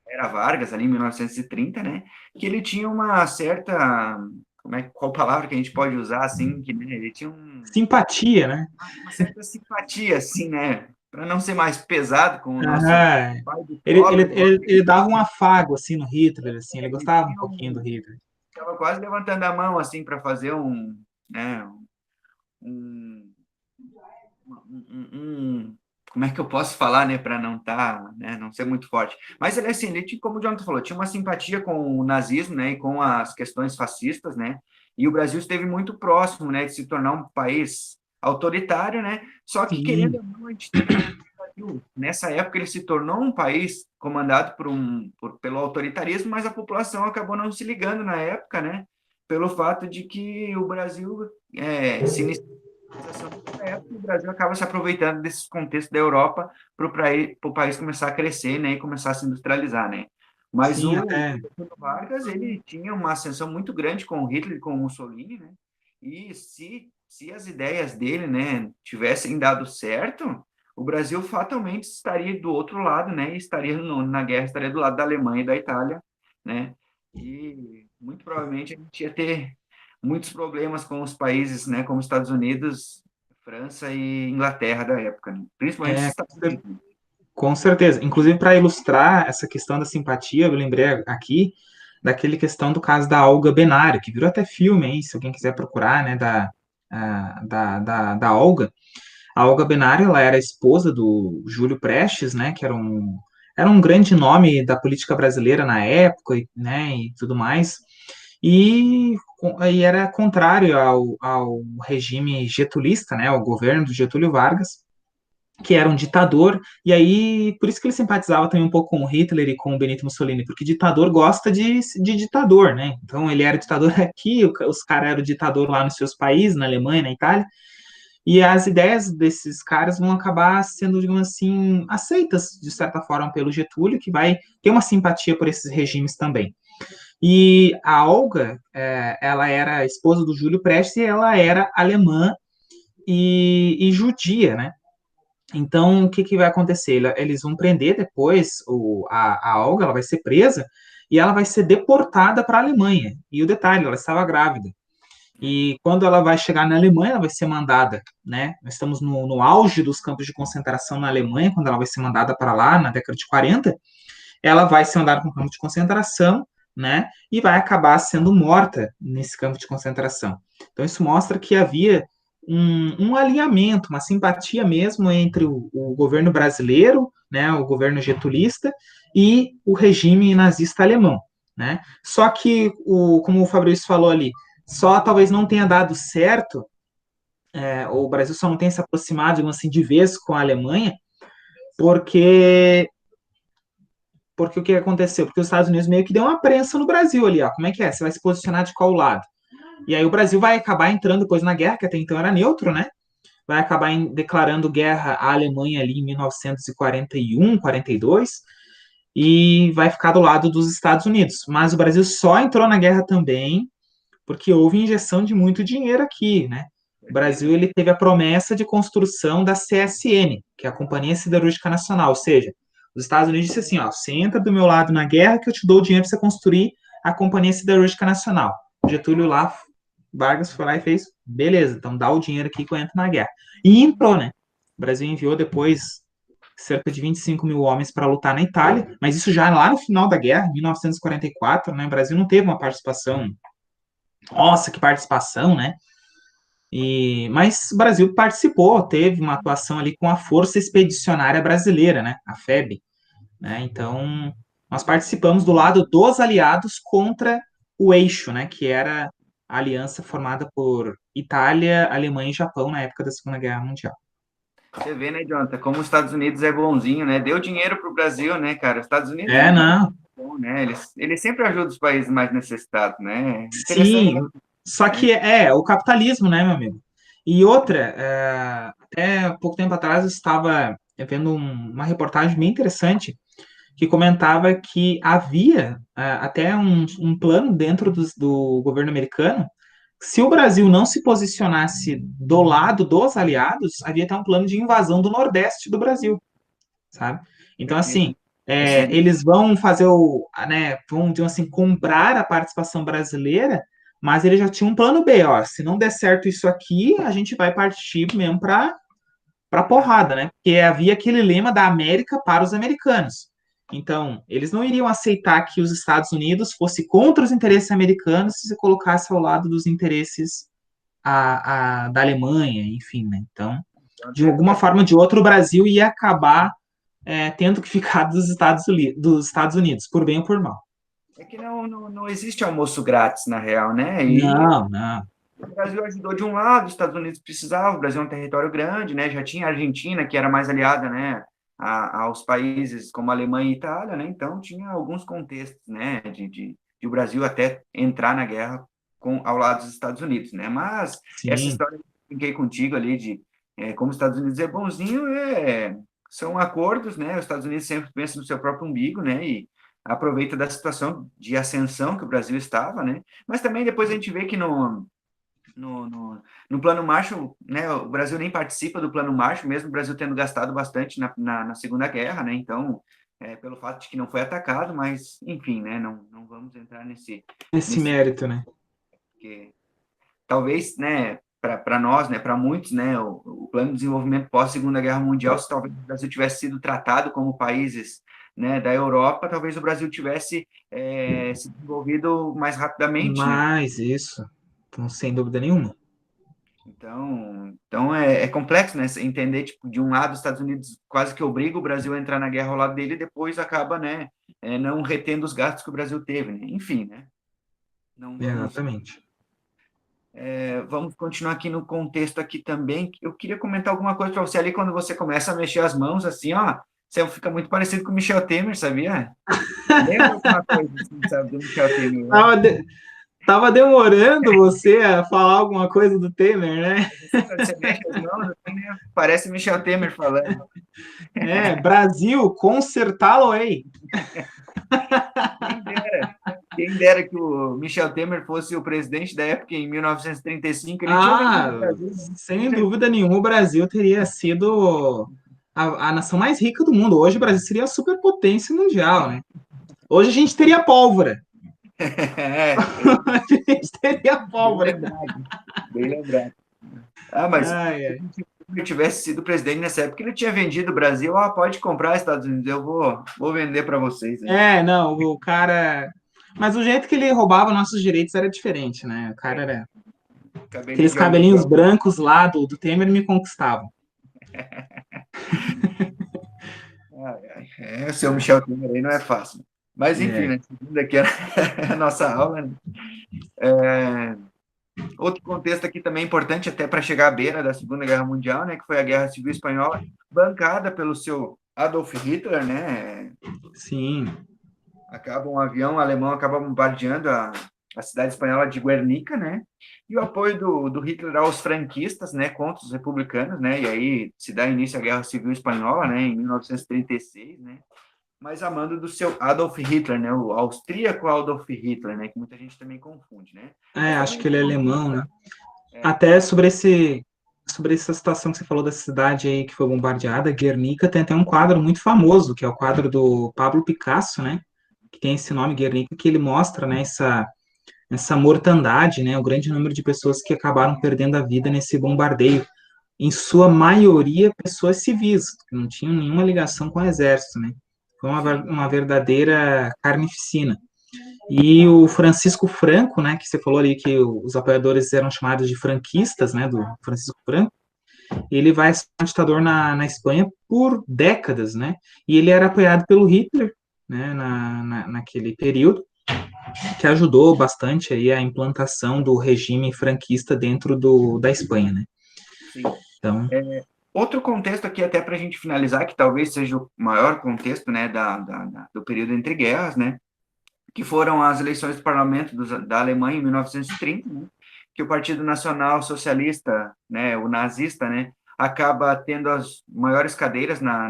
era Vargas, ali em 1930, né, que ele tinha uma certa, qual palavra que a gente pode usar, assim, que né, ele tinha simpatia, né? uma certa simpatia, assim, né, para não ser mais pesado com o nosso Ah, pai do ele, ele, pobre, ele, ele dava um afago assim no Hitler, assim, ele ele gostava um tinha pouquinho do Hitler. estava quase levantando a mão, assim, para fazer né, um, como é que eu posso falar, né, para não né, não ser muito forte. Mas ele assim, ele tinha, como o Jonathan falou, tinha uma simpatia com o nazismo, né, e com as questões fascistas, né? E o Brasil esteve muito próximo, né, de se tornar um país autoritário, né? Só que querendo Sim, ou não, a gente tem que lembrar que o Brasil, nessa época ele se tornou um país comandado pelo autoritarismo, mas a população acabou não se ligando na época, né? Pelo fato de que o Brasil se globalização nessa época, o Brasil acaba se aproveitando desses contextos da Europa para o país começar a crescer, né, e começar a se industrializar, né. Mas sim, o até Getúlio Vargas, ele tinha uma ascensão muito grande com o Hitler e com o Mussolini, né, e se as ideias dele, né, tivessem dado certo, o Brasil fatalmente estaria do outro lado, né, e estaria na guerra, estaria do lado da Alemanha e da Itália, né, e muito provavelmente a gente ia ter muitos problemas com os países, né, como os Estados Unidos, França e Inglaterra da época, né? Principalmente os É, Estados Unidos. Né? com certeza. Inclusive, para ilustrar essa questão da simpatia, eu lembrei aqui daquele questão do caso da Olga Benário, que virou até filme aí, se alguém quiser procurar, né, da Olga. A Olga Benário, ela era esposa do Júlio Prestes, né, que era um grande nome da política brasileira na época, né, e tudo mais, e era contrário ao regime getulista, né, ao governo do Getúlio Vargas, que era um ditador, e aí, por isso que ele simpatizava também um pouco com o Hitler e com o Benito Mussolini, porque ditador gosta de ditador, né? Então ele era ditador aqui, os caras eram ditador lá nos seus países, na Alemanha, na Itália, e as ideias desses caras vão acabar sendo, digamos assim, aceitas, de certa forma, pelo Getúlio, que vai ter uma simpatia por esses regimes também. E a Olga, ela era esposa do Júlio Prestes e ela era alemã e judia, né? Então, o que, que vai acontecer? Eles vão prender depois a Olga, ela vai ser presa e ela vai ser deportada para a Alemanha. E o detalhe, ela estava grávida. E quando ela vai chegar na Alemanha, ela vai ser mandada, né? Nós estamos no auge dos campos de concentração na Alemanha, quando ela vai ser mandada para lá, na década de 40, ela vai ser mandada para um campo de concentração, né? E vai acabar sendo morta nesse campo de concentração. Então, isso mostra que havia um alinhamento, uma simpatia mesmo entre o governo brasileiro, né? O governo getulista e o regime nazista alemão, né? Só que, como o Fabrício falou ali, só talvez não tenha dado certo, o Brasil só não tenha se aproximado, digamos assim, de vez com a Alemanha, porque porque o que aconteceu? Porque os Estados Unidos meio que deu uma prensa no Brasil ali, ó. Como é que é? Você vai se posicionar de qual lado? E aí o Brasil vai acabar entrando depois na guerra, que até então era neutro, né? Vai acabar declarando guerra à Alemanha ali em 1941, 42, e vai ficar do lado dos Estados Unidos. Mas o Brasil só entrou na guerra também porque houve injeção de muito dinheiro aqui, né? O Brasil Certeza. ele teve a promessa de construção da CSN, que é a Companhia Siderúrgica Nacional, ou seja, os Estados Unidos disse assim, ó, você entra do meu lado na guerra que eu te dou o dinheiro para você construir a Companhia Siderúrgica Nacional. Getúlio lá, Vargas foi lá e fez, beleza, então dá o dinheiro aqui que eu entro na guerra. E entrou, né? O Brasil enviou depois cerca de 25 mil homens para lutar na Itália, mas isso já lá no final da guerra, em 1944, né? O Brasil não teve uma participação, nossa, que participação, né? Mas o Brasil participou, teve uma atuação ali com a Força Expedicionária Brasileira, né, a FEB, né? Então, nós participamos do lado dos aliados contra o eixo, né, que era a aliança formada por Itália, Alemanha e Japão na época da Segunda Guerra Mundial. Você vê, né, Jonathan, como os Estados Unidos é bonzinho, né? Deu dinheiro para o Brasil, né, cara? Os Estados Unidos é É, muito não, bom, né? Eles sempre ajudam os países mais necessitados, né? Interessante, sim, só né? que é o capitalismo, né, meu amigo? E outra, até pouco tempo atrás eu estava vendo uma reportagem bem interessante que comentava que havia até um plano dentro do governo americano. Se o Brasil não se posicionasse do lado dos aliados, havia até um plano de invasão do Nordeste do Brasil, sabe? Então, Certeza. assim, É sério. eles vão fazer vão, digamos assim, comprar a participação brasileira, mas eles já tinham um plano B, ó, se não der certo isso aqui, a gente vai partir mesmo para porrada, né? Porque havia aquele lema da América para os americanos. Então, eles não iriam aceitar que os Estados Unidos fosse contra os interesses americanos se se colocasse ao lado dos interesses da Alemanha, enfim, né? Então, de alguma forma ou de outra, o Brasil ia acabar tendo que ficar dos Estados Unidos, por bem ou por mal. É que não existe almoço grátis, na real, né? E Não, não. o Brasil ajudou de um lado, os Estados Unidos precisavam, o Brasil é um território grande, né? Já tinha a Argentina, que era mais aliada, né? Aos países como a Alemanha e Itália, né? Então, tinha alguns contextos, né? De o Brasil até entrar na guerra ao lado dos Estados Unidos, né? Mas essa Sim, história que eu brinquei contigo ali de como os Estados Unidos é bonzinho, são acordos, né? Os Estados Unidos sempre pensam no seu próprio umbigo, né? E aproveita da situação de ascensão que o Brasil estava, né? Mas também depois a gente vê que no Plano Marshall, né, o Brasil nem participa do Plano Marshall, mesmo o Brasil tendo gastado bastante na Segunda Guerra, né, então, pelo fato de que não foi atacado, mas, enfim, né, não vamos entrar esse nesse mérito, né? porque talvez, né, para nós, né, para muitos, né, o plano de desenvolvimento pós-Segunda Guerra Mundial, se talvez o Brasil tivesse sido tratado como países, né, da Europa, talvez o Brasil tivesse se desenvolvido mais rapidamente, né? Mas isso, então, sem dúvida nenhuma. Então é complexo, né? Entender, tipo, de um lado, os Estados Unidos quase que obriga o Brasil a entrar na guerra ao lado dele e depois acaba, né, não retendo os gastos que o Brasil teve, né? Enfim, né? Não vamos Exatamente. vamos continuar aqui no contexto aqui também. Eu queria comentar alguma coisa para você ali quando você começa a mexer as mãos, assim, ó, você fica muito parecido com o Michel Temer, sabia? Lembra alguma coisa assim, sabe, do Michel Temer, né? Tava, tava demorando você a falar alguma coisa do Temer, né? Você, quando você mexe as mãos, assim, né? Parece Michel Temer falando. É, Brasil, consertá-lo-ei. Quem dera, quem dera que o Michel Temer fosse o presidente da época em 1935, ele tinha vendido Ah, o Brasil, né? sem dúvida nenhuma, o Brasil teria sido a nação mais rica do mundo. Hoje o Brasil seria a superpotência mundial, né? Hoje a gente teria pólvora. Hoje a gente teria Bem pólvora. lembrado, bem lembrado. Ah, mas se Ai, ai. ele tivesse sido presidente nessa época, ele tinha vendido o Brasil, pode comprar Estados Unidos, eu vou vender para vocês, hein? É, não, o cara. Mas o jeito que ele roubava nossos direitos era diferente, né? O cara era. Cabelinho Aqueles de cabelinhos algodão. brancos lá do Temer me conquistavam. O seu Michel Temer aí não é fácil. Mas, enfim, É, né? Seguindo aqui a nossa aula, né? Outro contexto aqui também importante, até para chegar à beira da Segunda Guerra Mundial, né? Que foi a Guerra Civil Espanhola, bancada pelo seu Adolf Hitler, né? sim. Um avião alemão acaba bombardeando a cidade espanhola de Guernica, né? E o apoio do Hitler aos franquistas, né, contra os republicanos, né? E aí se dá início à Guerra Civil Espanhola, né, em 1936, né? Mas a mando do seu Adolf Hitler, né, o austríaco Adolf Hitler, né, que muita gente também confunde, né? É, Mas acho também que ele é alemão, né? é, Até sobre essa situação que você falou da cidade aí que foi bombardeada, Guernica, tem até um quadro muito famoso, que é o quadro do Pablo Picasso, né? Que tem esse nome Guernica, que ele mostra, né, essa mortandade, né? O grande número de pessoas que acabaram perdendo a vida nesse bombardeio. Em sua maioria, pessoas civis, que não tinham nenhuma ligação com o exército, né? Foi sim, uma verdadeira carnificina. E o Francisco Franco, né, que você falou ali que os apoiadores eram chamados de franquistas, né, do Francisco Franco, ele vai ser um ditador na Espanha por décadas, né, e ele era apoiado pelo Hitler, né, naquele período, que ajudou bastante aí a implantação do regime franquista dentro da Espanha, né. sim. Então, Outro contexto aqui, até para a gente finalizar, que talvez seja o maior contexto, né, do período entre guerras, né, que foram as eleições do parlamento da Alemanha em 1930, né, que o Partido Nacional Socialista, né, o nazista, né, acaba tendo as maiores cadeiras na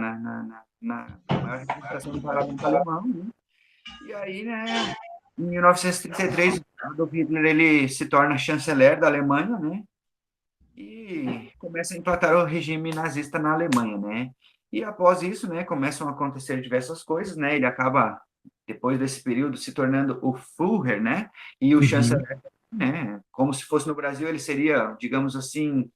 maior representação do parlamento alemão, né, e aí, né, em 1933, Adolf Hitler ele se torna chanceler da Alemanha, né, e começa a implantar o regime nazista na Alemanha, né? E após isso, né, começam a acontecer diversas coisas, né? Ele acaba depois desse período se tornando o Führer, né? E o uhum, chanceler, né? Como se fosse no Brasil, ele seria, digamos assim,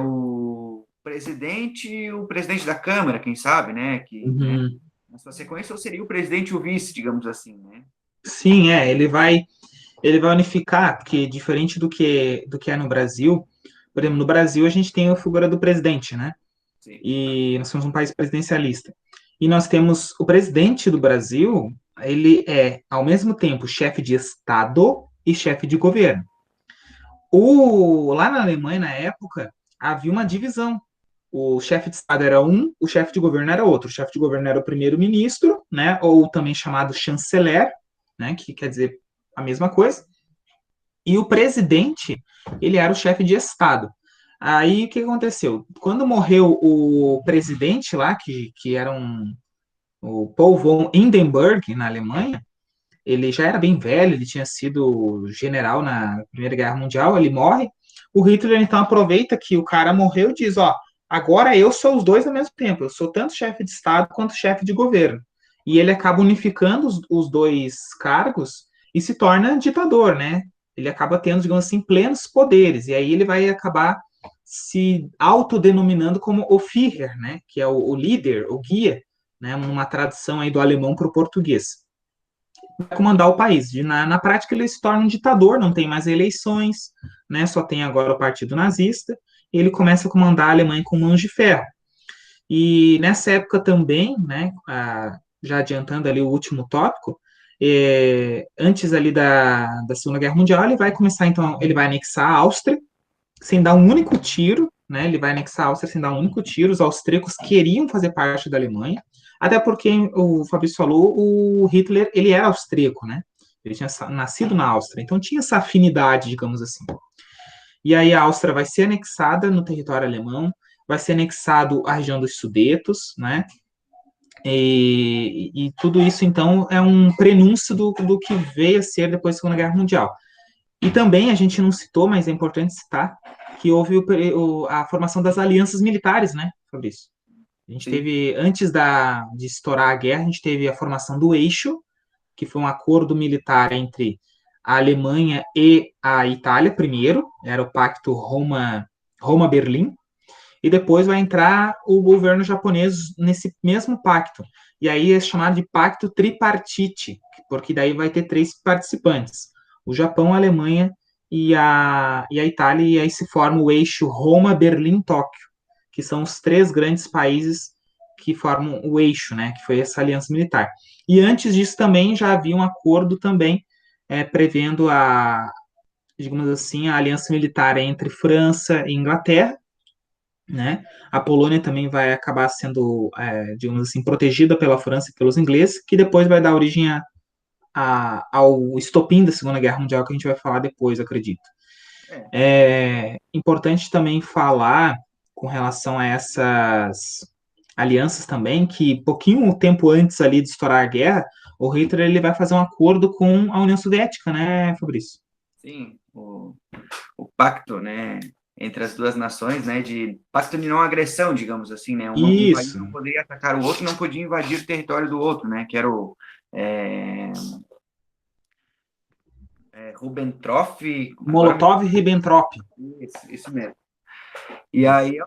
o presidente da Câmara, quem sabe, né? Que, né? uhum. Na sua sequência, ou seria o presidente e o vice, digamos assim, né? Sim, ele vai unificar, porque diferente do que é no Brasil, por exemplo, no Brasil a gente tem a figura do presidente, né? Sim, E nós somos um país presidencialista. E nós temos o presidente do Brasil, ele é, ao mesmo tempo, chefe de Estado e chefe de governo. Lá na Alemanha, na época, havia uma divisão. O chefe de Estado era um, o chefe de governo era outro. O chefe de governo era o primeiro-ministro, né, ou também chamado chanceler, né, que quer dizer a mesma coisa. E o presidente, ele era o chefe de Estado. Aí o que aconteceu? Quando morreu o presidente lá, que era o Paul von Hindenburg, na Alemanha, ele já era bem velho, ele tinha sido general na Primeira Guerra Mundial, ele morre. O Hitler então aproveita que o cara morreu e diz: Ó, agora eu sou os dois ao mesmo tempo, eu sou tanto chefe de Estado quanto chefe de governo. E ele acaba unificando os dois cargos e se torna ditador, né? ele acaba tendo, digamos assim, plenos poderes, e aí ele vai acabar se autodenominando como o Führer, né, que é o líder, o guia, né, numa tradução aí do alemão para o português. Vai comandar o país. Na prática, ele se torna um ditador, não tem mais eleições, né, só tem agora o Partido Nazista, e ele começa a comandar a Alemanha com mãos de ferro. E nessa época também, né, já adiantando ali o último tópico, antes ali da Segunda Guerra Mundial, ele vai começar, então, ele vai anexar a Áustria, sem dar um único tiro, né, ele vai anexar a Áustria sem dar um único tiro, os austríacos queriam fazer parte da Alemanha, até porque, o Fabrício falou, o Hitler, ele era austríaco, né, ele tinha nascido na Áustria, então tinha essa afinidade, digamos assim. E aí a Áustria vai ser anexada no território alemão, vai ser anexado a região dos Sudetos, né? E tudo isso, então, é um prenúncio do que veio a ser depois da Segunda Guerra Mundial. E também, a gente não citou, mas é importante citar, que houve a formação das alianças militares, né, Fabrício? A gente Sim. teve, antes de estourar a guerra, a gente teve a formação do Eixo, que foi um acordo militar entre a Alemanha e a Itália, primeiro, era o pacto Roma-Berlim, e depois vai entrar o governo japonês nesse mesmo pacto. E aí é chamado de pacto tripartite, porque daí vai ter três participantes: o Japão, a Alemanha e a Itália, e aí se forma o eixo Roma-Berlim-Tóquio, que são os três grandes países que formam o eixo, né, que foi essa aliança militar. E antes disso também já havia um acordo também prevendo digamos assim, a aliança militar entre França e Inglaterra, né? A Polônia também vai acabar sendo, digamos assim, protegida pela França e pelos ingleses, que depois vai dar origem ao estopim da Segunda Guerra Mundial, que a gente vai falar depois, acredito. É. É importante também falar com relação a essas alianças também, que pouquinho tempo antes ali de estourar a guerra, o Hitler ele vai fazer um acordo com a União Soviética, né, Fabrício? Sim, o pacto, né, entre as duas nações, né, de pacto de não agressão, digamos assim, né, um país Isso, não poderia atacar o outro, não podia invadir o território do outro, né, que era o é, Ribbentrop, agora me... Molotov-Ribbentrop. Isso mesmo. E Isso. aí,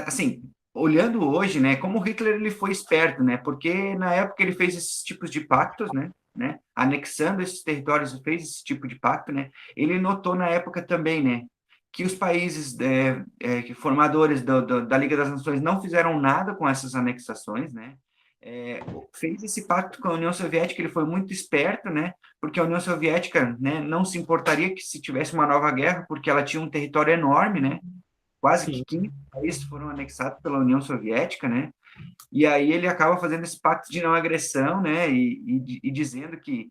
assim, olhando hoje, né, como o Hitler ele foi esperto, né, porque na época ele fez esses tipos de pactos, né, anexando esses territórios, fez esse tipo de pacto, né, ele notou na época também, né, que os países que formadores da Liga das Nações não fizeram nada com essas anexações, né, fez esse pacto com a União Soviética, ele foi muito esperto, né, porque a União Soviética, né, não se importaria que se tivesse uma nova guerra, porque ela tinha um território enorme, né, quase que Sim. 15 países foram anexados pela União Soviética, né? E aí ele acaba fazendo esse pacto de não agressão, né? E dizendo que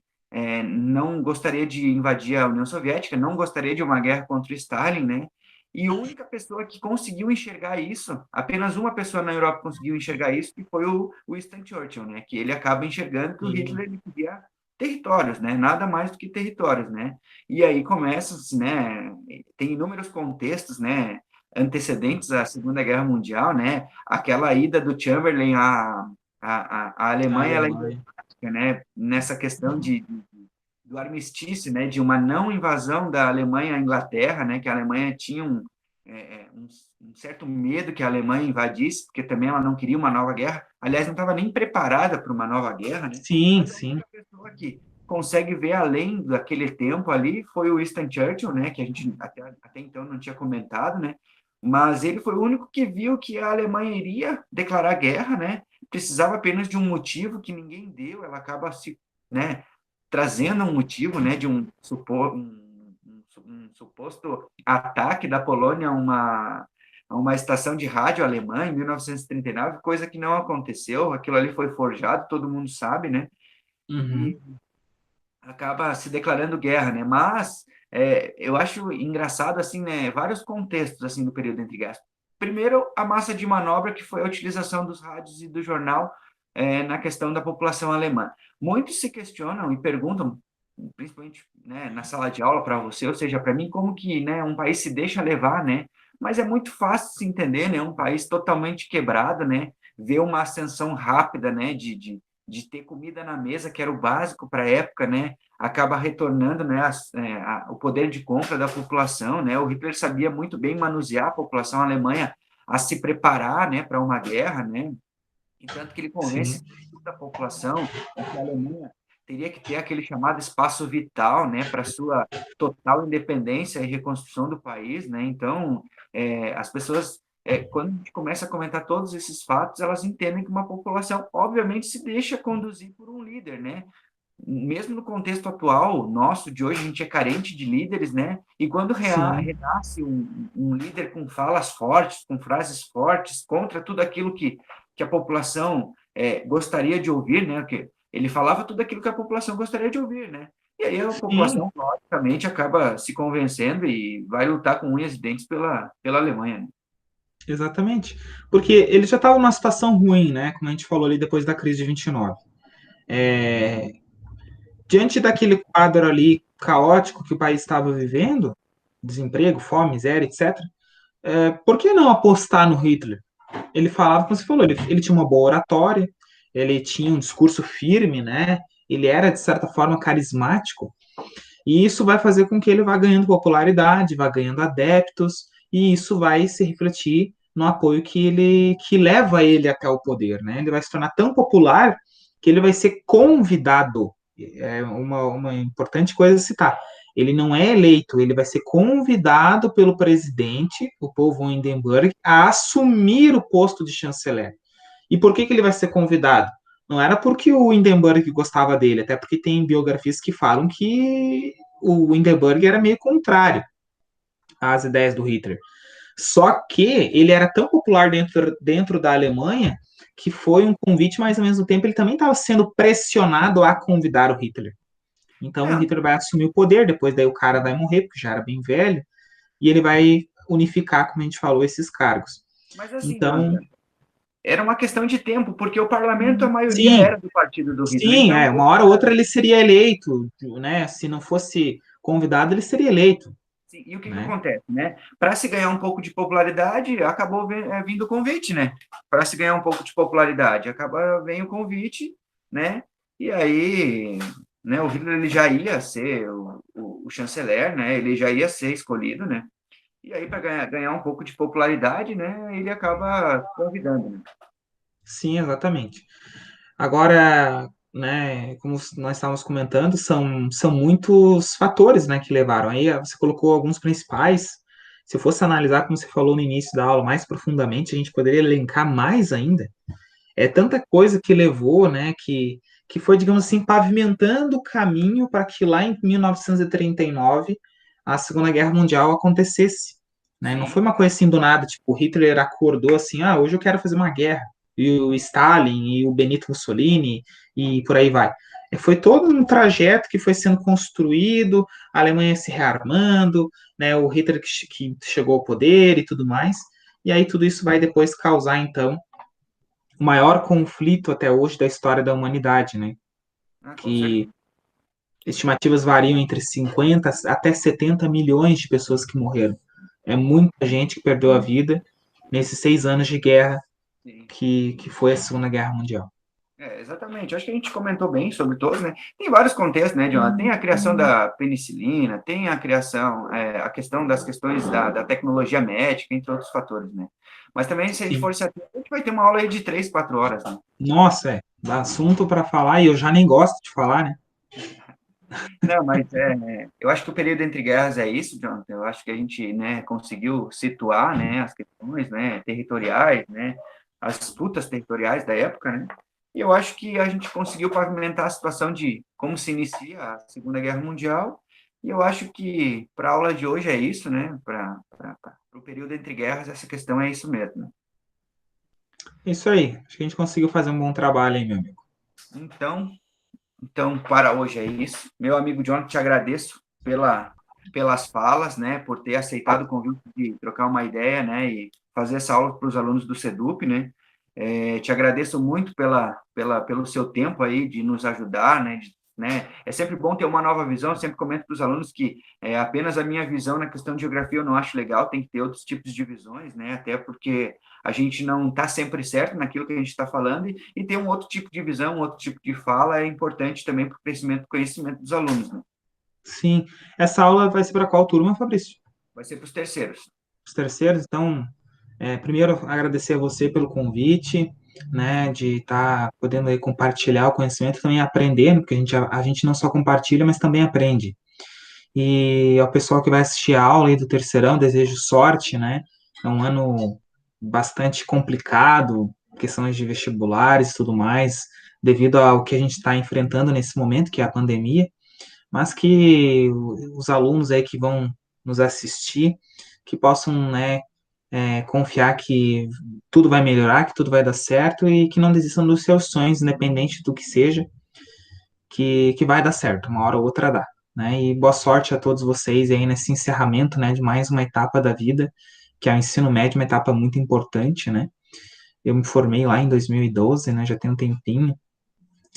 não gostaria de invadir a União Soviética, não gostaria de uma guerra contra o Stalin, né? E a única pessoa que conseguiu enxergar isso, apenas uma pessoa na Europa conseguiu enxergar isso, que foi o Winston Churchill, né? Que ele acaba enxergando que o Sim. Hitler ele queria territórios, né? Nada mais do que territórios, né? E aí começa, né? Tem inúmeros contextos, né? Antecedentes à Segunda Guerra Mundial, né? Aquela ida do Chamberlain à A Alemanha, ela é Alemanha. emblemática, né? Nessa questão do armistício, né? De uma não invasão da Alemanha à Inglaterra, né? Que a Alemanha tinha um certo medo que a Alemanha invadisse, porque também ela não queria uma nova guerra. Aliás, não estava nem preparada para uma nova guerra, né? Sim, Mas a sim. única pessoa que consegue ver além daquele tempo ali foi o Winston Churchill, né? Que a gente até então não tinha comentado, né? Mas ele foi o único que viu que a Alemanha iria declarar guerra, né? Precisava apenas de um motivo que ninguém deu, ela acaba se, né, trazendo um motivo, né, de um suposto ataque da Polônia a uma estação de rádio alemã em 1939, coisa que não aconteceu, aquilo ali foi forjado, todo mundo sabe, né? Uhum. E acaba se declarando guerra, né? Mas eu acho engraçado assim, né? Vários contextos assim do período entre guerras. Primeiro, a massa de manobra que foi a utilização dos rádios e do jornal na questão da população alemã. Muitos se questionam e perguntam, principalmente, né, na sala de aula para você, ou seja, para mim, como que, né, um país se deixa levar, né? Mas é muito fácil se entender, né? Um país totalmente quebrado, né? Ver uma ascensão rápida, né? De ter comida na mesa, que era o básico para a época, né? acaba retornando, né, o poder de compra da população, né? O Hitler sabia muito bem manusear a população alemã a se preparar, né, para uma guerra, né? E tanto que ele Sim, convence toda a população de que a Alemanha teria que ter aquele chamado espaço vital, né, para sua total independência e reconstrução do país, né? Então, as pessoas, quando a gente começa a comentar todos esses fatos, elas entendem que uma população, obviamente, se deixa conduzir por um líder, né? Mesmo no contexto atual nosso de hoje, a gente é carente de líderes, né? E quando sim, renasce um líder com falas fortes, com frases fortes, contra tudo aquilo que a população gostaria de ouvir, né? Que ele falava tudo aquilo que a população gostaria de ouvir, né? E aí a sim, população, logicamente, acaba se convencendo e vai lutar com unhas e dentes pela Alemanha, né? exatamente. Porque ele já estava numa situação ruim, né? Como a gente falou ali depois da crise de 29. É, diante daquele quadro ali caótico que o país estava vivendo, desemprego, fome, miséria, etc., por que não apostar no Hitler? Ele falava, como você falou, ele tinha uma boa oratória, ele tinha um discurso firme, né? Ele era, de certa forma, carismático, e isso vai fazer com que ele vá ganhando popularidade, vá ganhando adeptos, e isso vai se refletir no apoio que leva ele até o poder, né? Ele vai se tornar tão popular que ele vai ser convidado. É uma importante coisa a citar. Ele não é eleito, ele vai ser convidado pelo presidente, o Paul von Hindenburg, a assumir o posto de chanceler. E por que ele vai ser convidado? Não era porque o Hindenburg gostava dele, até porque tem biografias que falam que o Hindenburg era meio contrário às ideias do Hitler. Só que ele era tão popular dentro da Alemanha que foi um convite, mas ao mesmo tempo ele também estava sendo pressionado a convidar o Hitler. Então o É, Hitler vai assumir o poder, depois daí o cara vai morrer, porque já era bem velho, e ele vai unificar, como a gente falou, esses cargos. mas assim, Então, Jonathan, era uma questão de tempo, porque o parlamento, a maioria sim, era do partido do Hitler, sim, então uma hora ou outra ele seria eleito, né? Se não fosse convidado, ele seria eleito, sim, e o que né? acontece, né? Para se ganhar um pouco de popularidade, acabou vindo o convite, né? Para se ganhar um pouco de popularidade, vem o convite, né? E aí, né, o Hitler ele já ia ser o chanceler, né? Ele já ia ser escolhido, né? E aí, para ganhar um pouco de popularidade, né, ele acaba convidando, né? Sim, exatamente. Agora, né, como nós estávamos comentando, são muitos fatores, né, que levaram. Aí você colocou alguns principais. Se eu fosse analisar, como você falou no início da aula, mais profundamente, a gente poderia elencar mais ainda. É tanta coisa que levou, né, que foi, digamos assim, pavimentando o caminho para que lá em 1939 a Segunda Guerra Mundial acontecesse, né? Não foi Sim, uma coisa assim do nada, tipo, Hitler acordou assim, ah, hoje eu quero fazer uma guerra, e o Stalin, e o Benito Mussolini, e por aí vai. Foi todo um trajeto que foi sendo construído, a Alemanha se rearmando, né, o Hitler que chegou ao poder e tudo mais, e aí tudo isso vai depois causar, então, o maior conflito até hoje da história da humanidade, né? com certeza. Que estimativas variam entre 50 até 70 milhões de pessoas que morreram. É muita gente que perdeu a vida nesses 6 anos de guerra Sim. que foi a Segunda Guerra Mundial. Exatamente. Acho que a gente comentou bem sobre todos, né? Tem vários contextos, né, John? Tem a criação da penicilina, tem a criação, a questão das questões da tecnologia médica, entre outros fatores, né? Mas também, se a gente Sim. for se ater, a gente vai ter uma aula aí de 3, 4 horas, né? Nossa, dá assunto para falar e eu já nem gosto de falar, né? Não, mas eu acho que o período entre guerras é isso, John. Eu acho que a gente, né, conseguiu situar, né, as questões, né, territoriais, né, as disputas territoriais da época, né? E eu acho que a gente conseguiu pavimentar a situação de como se inicia a Segunda Guerra Mundial. E eu acho que para a aula de hoje é isso, né? Para o período entre guerras, essa questão é isso mesmo, né? Isso aí. Acho que a gente conseguiu fazer um bom trabalho aí, meu amigo. Então, para hoje é isso. Meu amigo John, te agradeço pelas falas, né, por ter aceitado o convite de trocar uma ideia, né, e fazer essa aula para os alunos do SEDUP, né. Te agradeço muito pelo seu tempo aí de nos ajudar, né, né? É sempre bom ter uma nova visão. Eu sempre comento para os alunos que apenas a minha visão na questão de geografia eu não acho legal, tem que ter outros tipos de visões, né? Até porque a gente não está sempre certo naquilo que a gente está falando, e ter um outro tipo de visão, um outro tipo de fala é importante também para o crescimento do conhecimento dos alunos, né? Sim. Essa aula vai ser para qual turma, Fabrício? Vai ser para os terceiros. Os terceiros? Então, primeiro, agradecer a você pelo convite, né, de estar podendo aí compartilhar o conhecimento, também aprender, porque a gente não só compartilha, mas também aprende. E ao pessoal que vai assistir a aula aí do terceirão, desejo sorte, né? É um ano bastante complicado, questões de vestibulares e tudo mais, devido ao que a gente está enfrentando nesse momento, que é a pandemia, mas que os alunos aí que vão nos assistir, que possam, né, confiar que tudo vai melhorar, que tudo vai dar certo e que não desistam dos seus sonhos, independente do que seja, que vai dar certo, uma hora ou outra dá, né? E boa sorte a todos vocês aí nesse encerramento, né, de mais uma etapa da vida, que é o ensino médio, uma etapa muito importante, né? Eu me formei lá em 2012, né, já tem um tempinho,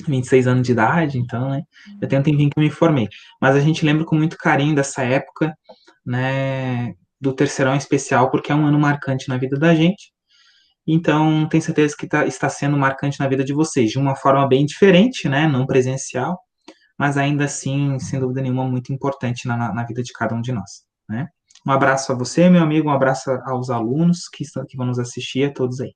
26 anos de idade, então, né, já tem um tempinho que eu me formei. Mas a gente lembra com muito carinho dessa época, né, do terceirão em especial, porque é um ano marcante na vida da gente. Então, tenho certeza que está sendo marcante na vida de vocês, de uma forma bem diferente, né, não presencial, mas ainda assim, sem dúvida nenhuma, muito importante na vida de cada um de nós, né? Um abraço a você, meu amigo, um abraço aos alunos que vão nos assistir, a todos aí.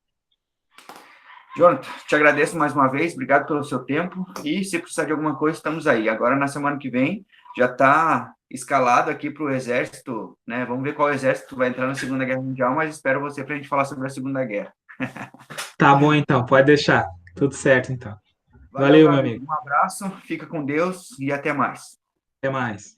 Jonathan, te agradeço mais uma vez, obrigado pelo seu tempo, e se precisar de alguma coisa, estamos aí. Agora, na semana que vem, já está escalado aqui para o Exército, né? Vamos ver qual exército vai entrar na Segunda Guerra Mundial, mas espero você para a gente falar sobre a Segunda Guerra. Tá bom, então, pode deixar. Tudo certo, então. Valeu, Valeu, meu meu amigo. amigo. Um abraço, fica com Deus e até mais. Até mais.